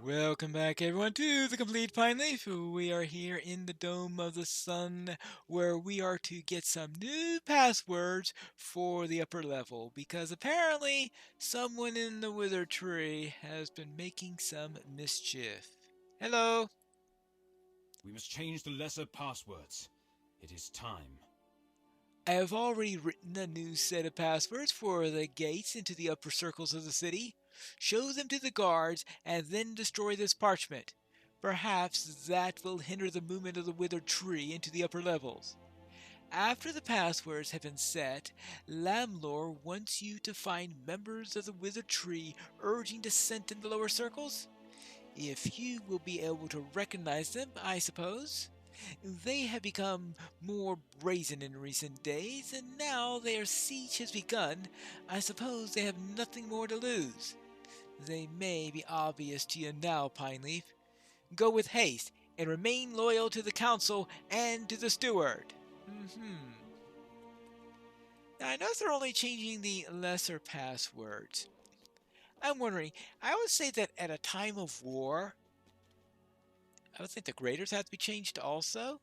Welcome back, everyone, to the Complete Pineleaf. We are here in the Dome of the Sun, where we are to get some new passwords for the upper level, because apparently someone in the Wither Tree has been making some mischief. Hello. We must change the lesser passwords. It is time. I have already written a new set of passwords for the gates into the upper circles of the city. Show them to the guards and then destroy this parchment. Perhaps that will hinder the movement of the withered tree into the upper levels. After the passwords have been set, Lamlore wants you to find members of the withered tree urging descent in the lower circles. If you will be able to recognize them, I suppose. They have become more brazen in recent days, and now their siege has begun, I suppose they have nothing more to lose. They may be obvious to you now, Pineleaf. Go with haste, and remain loyal to the council and to the steward. Now, I know they're only changing the lesser passwords. I'm wondering, I would say that at a time of war, I would think the graders have to be changed also,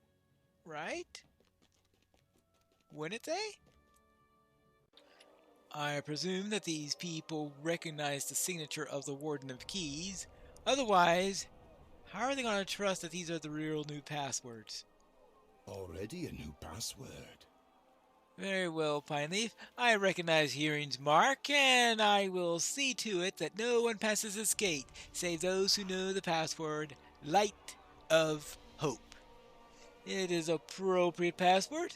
right? Wouldn't they? I presume that these people recognize the signature of the Warden of Keys. Otherwise, how are they going to trust that these are the real new passwords? Already a new password. Very well, Pineleaf. I recognize Hearing's mark, and I will see to it that no one passes this gate, save those who know the password, Light of Hope. It is appropriate password.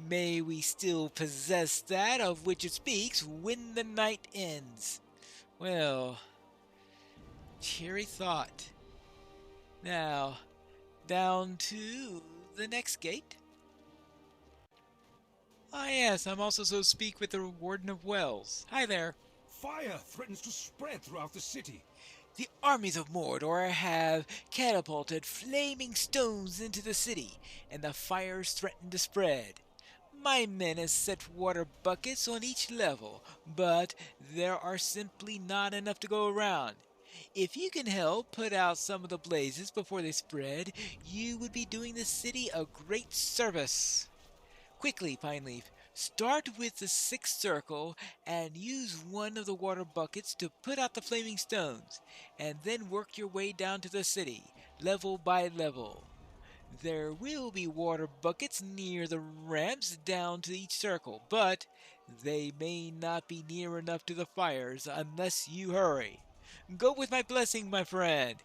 May we still possess that of which it speaks when the night ends. Well, cheery thought. Now, down to the next gate. Ah yes, I'm also so speak with the Warden of Wells. Hi there. Fire threatens to spread throughout the city. The armies of Mordor have catapulted flaming stones into the city, and the fires threaten to spread. My men have set water buckets on each level, but there are simply not enough to go around. If you can help put out some of the blazes before they spread, you would be doing the city a great service. Quickly, Pineleaf, start with the sixth circle and use one of the water buckets to put out the flaming stones, and then work your way down to the city, level by level. There will be water buckets near the ramps down to each circle, but they may not be near enough to the fires unless you hurry. Go with my blessing, my friend.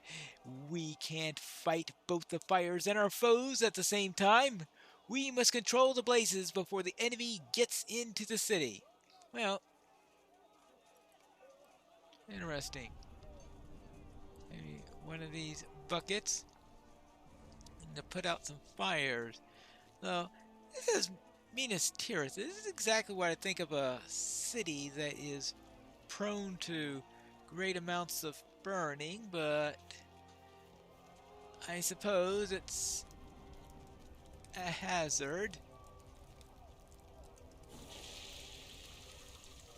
We can't fight both the fires and our foes at the same time. We must control the blazes before the enemy gets into the city. Well, interesting. Maybe one of these buckets to put out some fires. So, this is Minas Tirith. This is exactly what I think of a city that is prone to great amounts of burning, but I suppose it's a hazard.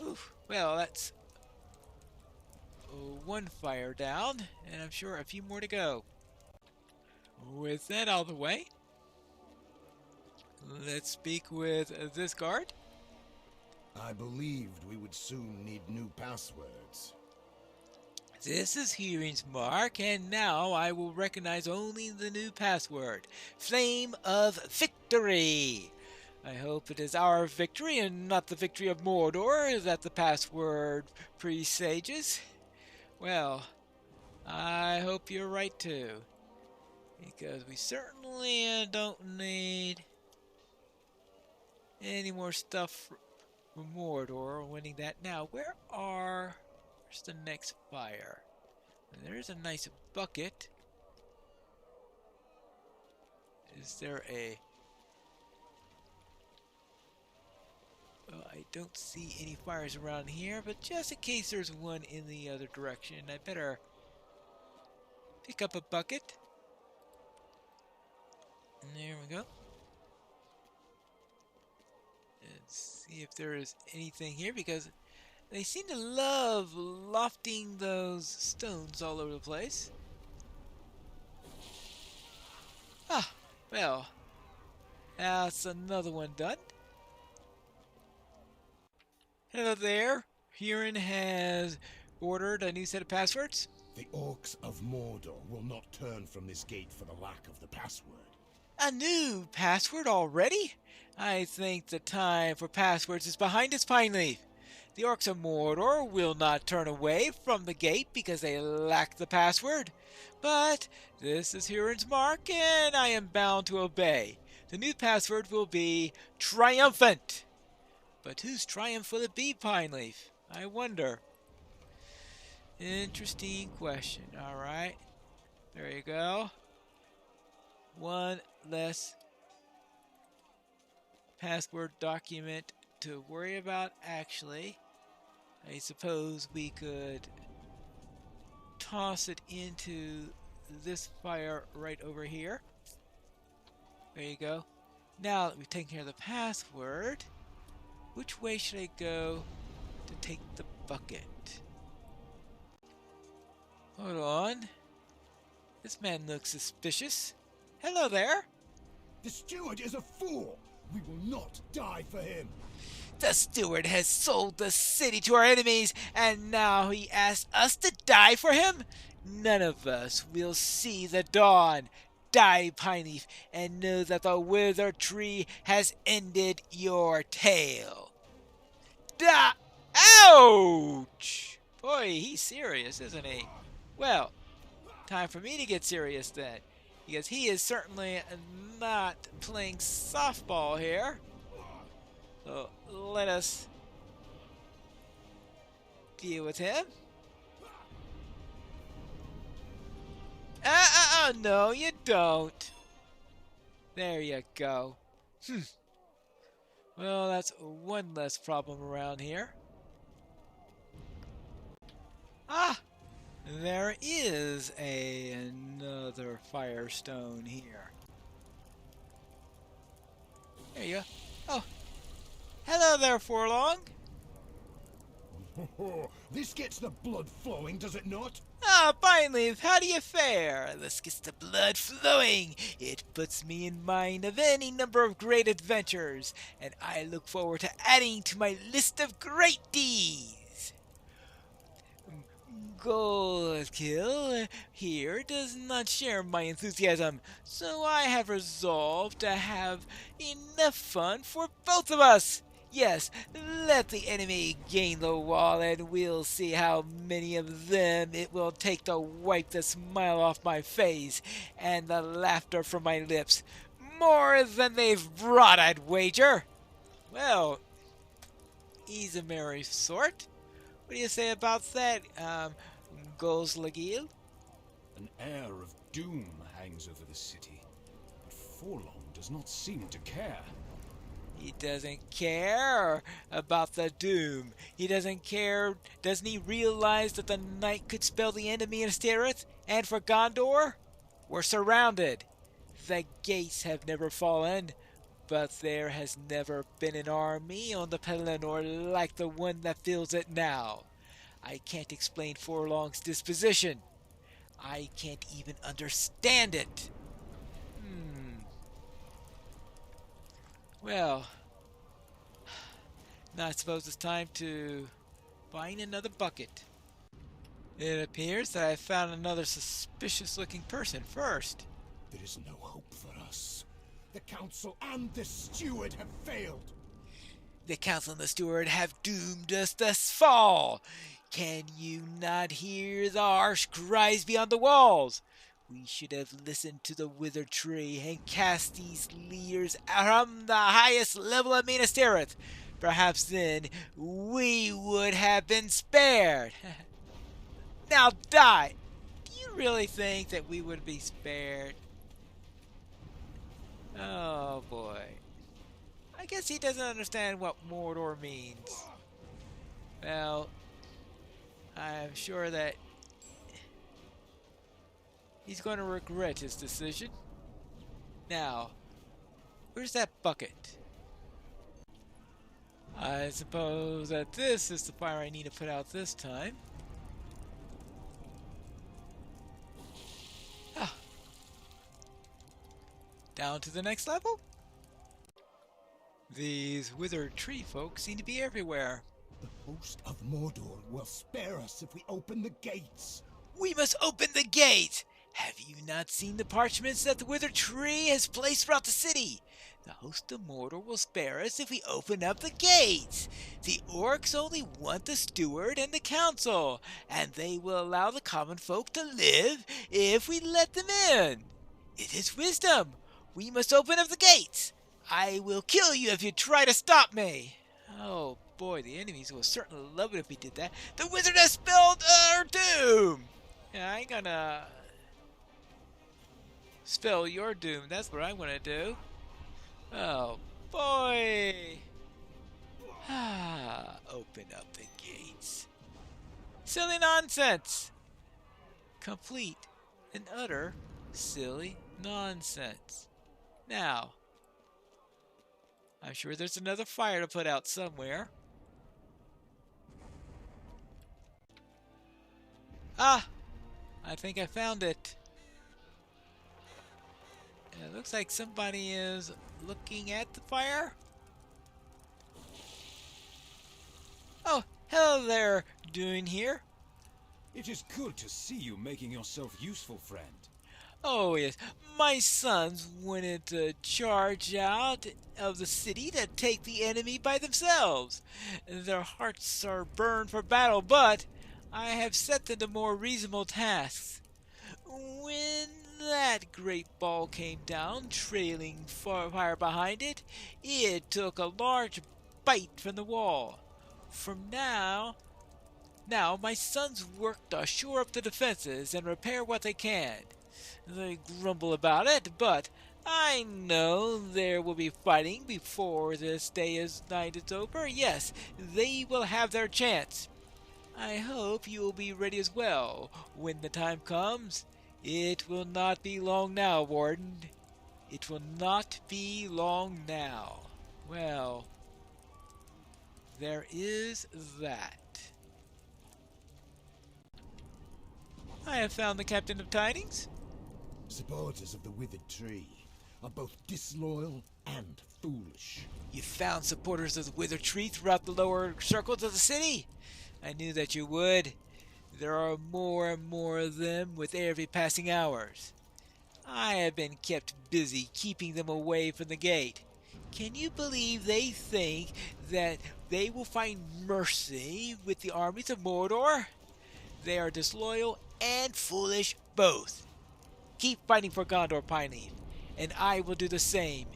Oof, well, that's one fire down, and I'm sure a few more to go. With that out of the way, let's speak with this guard. I believed we would soon need new passwords. This is Hearing's mark, and now I will recognize only the new password, Flame of Victory. I hope it is our victory and not the victory of Mordor that the password presages. Well, I hope you're right too, because we certainly don't need any more stuff from Mordor winning that. Now, where's the next fire? There's a nice bucket. Is there a... Well, I don't see any fires around here, but just in case there's one in the other direction, I better pick up a bucket. And there we go. And see if there is anything here, because they seem to love lofting those stones all over the place. Ah, well, that's another one done. Hello there. Huron has ordered a new set of passwords. The orcs of Mordor will not turn from this gate for the lack of the password. A new password already? I think the time for passwords is behind us, Pineleaf. The orcs of Mordor will not turn away from the gate because they lack the password. But this is Huron's mark, and I am bound to obey. The new password will be triumphant. But whose triumph will it be, Pineleaf? I wonder. Interesting question. Alright. There you go. One less password document to worry about. Actually, I suppose we could toss it into this fire right over here. There you go. Now that we've taken care of the password, which way should I go to take the bucket? Hold on. This man looks suspicious. Hello there. The steward is a fool! We will not die for him! The steward has sold the city to our enemies, and now he asks us to die for him? None of us will see the dawn. Die, Pineleaf, and know that the wither tree has ended your tale. Da! Ouch! Boy, he's serious, isn't he? Well, time for me to get serious then, because he is certainly not playing softball here. So let us deal with him. No, you don't. There you go. Well, that's one less problem around here. Ah! There is another firestone here. There you go. Oh, hello there, Forlong. This gets the blood flowing, does it not? Ah, Pineleaf, how do you fare? This gets the blood flowing. It puts me in mind of any number of great adventures, and I look forward to adding to my list of great deeds. Goldkill here does not share my enthusiasm, so I have resolved to have enough fun for both of us. Yes, let the enemy gain the wall, and we'll see how many of them it will take to wipe the smile off my face and the laughter from my lips. More than they've brought, I'd wager. Well, he's a merry sort. What do you say about that, Golslagil? An air of doom hangs over the city, but Forlong does not seem to care. He doesn't care about the doom. He doesn't care. Doesn't he realize that the night could spell the end of Minas Tirith? And for Gondor? We're surrounded. The gates have never fallen, but there has never been an army on the Pelennor like the one that fills it now. I can't explain Forlong's disposition. I can't even understand it. Well, now I suppose it's time to find another bucket. It appears that I found another suspicious-looking person first. There is no hope for us. The council and the steward have failed. The council and the steward have doomed us thus fall. Can you not hear the harsh cries beyond the walls? We should have listened to the withered tree and cast these leaders from the highest level of Minas Tirith. Perhaps then we would have been spared. Now die! Do you really think that we would be spared? Oh boy. I guess he doesn't understand what Mordor means. Well, I'm sure that he's going to regret his decision. Now, where's that bucket? I suppose that this is the fire I need to put out this time. Ah. Down to the next level? These withered tree folk seem to be everywhere. The host of Mordor will spare us if we open the gates. We must open the gate! Have you not seen the parchments that the withered tree has placed throughout the city? The host of Mordor will spare us if we open up the gates. The orcs only want the steward and the council, and they will allow the common folk to live if we let them in. It is wisdom. We must open up the gates. I will kill you if you try to stop me. Oh boy, the enemies will certainly love it if we did that. The wizard has spelled our doom. Yeah, I ain't gonna spell your doom. That's what I'm gonna do. Oh boy. Open up the gates. Silly nonsense. Complete and utter silly nonsense. Now, I'm sure there's another fire to put out somewhere. Ah! I think I found it. It looks like somebody is looking at the fire. Oh, hello there, doing here. It is good to see you making yourself useful, friend. Oh yes, my sons wanted to charge out of the city to take the enemy by themselves. Their hearts are burned for battle, but I have set them to more reasonable tasks. When that great ball came down, trailing fire behind it, it took a large bite from the wall. From now my sons work to shore up the defenses and repair what they can. They grumble about it, but I know there will be fighting before this night is over. Yes, they will have their chance. I hope you will be ready as well when the time comes. It will not be long now, Warden. It will not be long now. Well, there is that. I have found the Captain of Tidings. Supporters of the withered tree are both disloyal and foolish. You found supporters of the withered tree throughout the lower circles of the city? I knew that you would. There are more and more of them with every passing hours. I have been kept busy keeping them away from the gate. Can you believe they think that they will find mercy with the armies of Mordor? They are disloyal and foolish both. Keep fighting for Gondor, Pineleaf, and I will do the same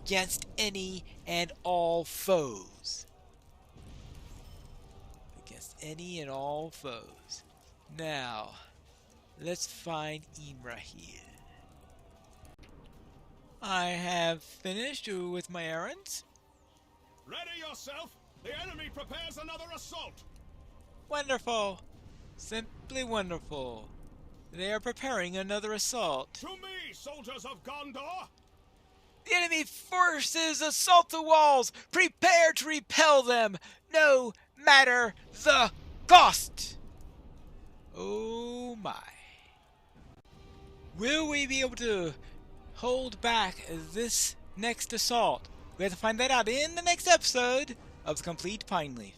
against any and all foes. Against any and all foes. Now, let's find Imrahil. I have finished with my errands. Ready yourself! The enemy prepares another assault! Wonderful. Simply wonderful. They are preparing another assault. To me, soldiers of Gondor! The enemy forces assault the walls. Prepare to repel them, no matter the cost. Oh my. Will we be able to hold back this next assault? We have to find that out in the next episode of The Complete Pineleaf.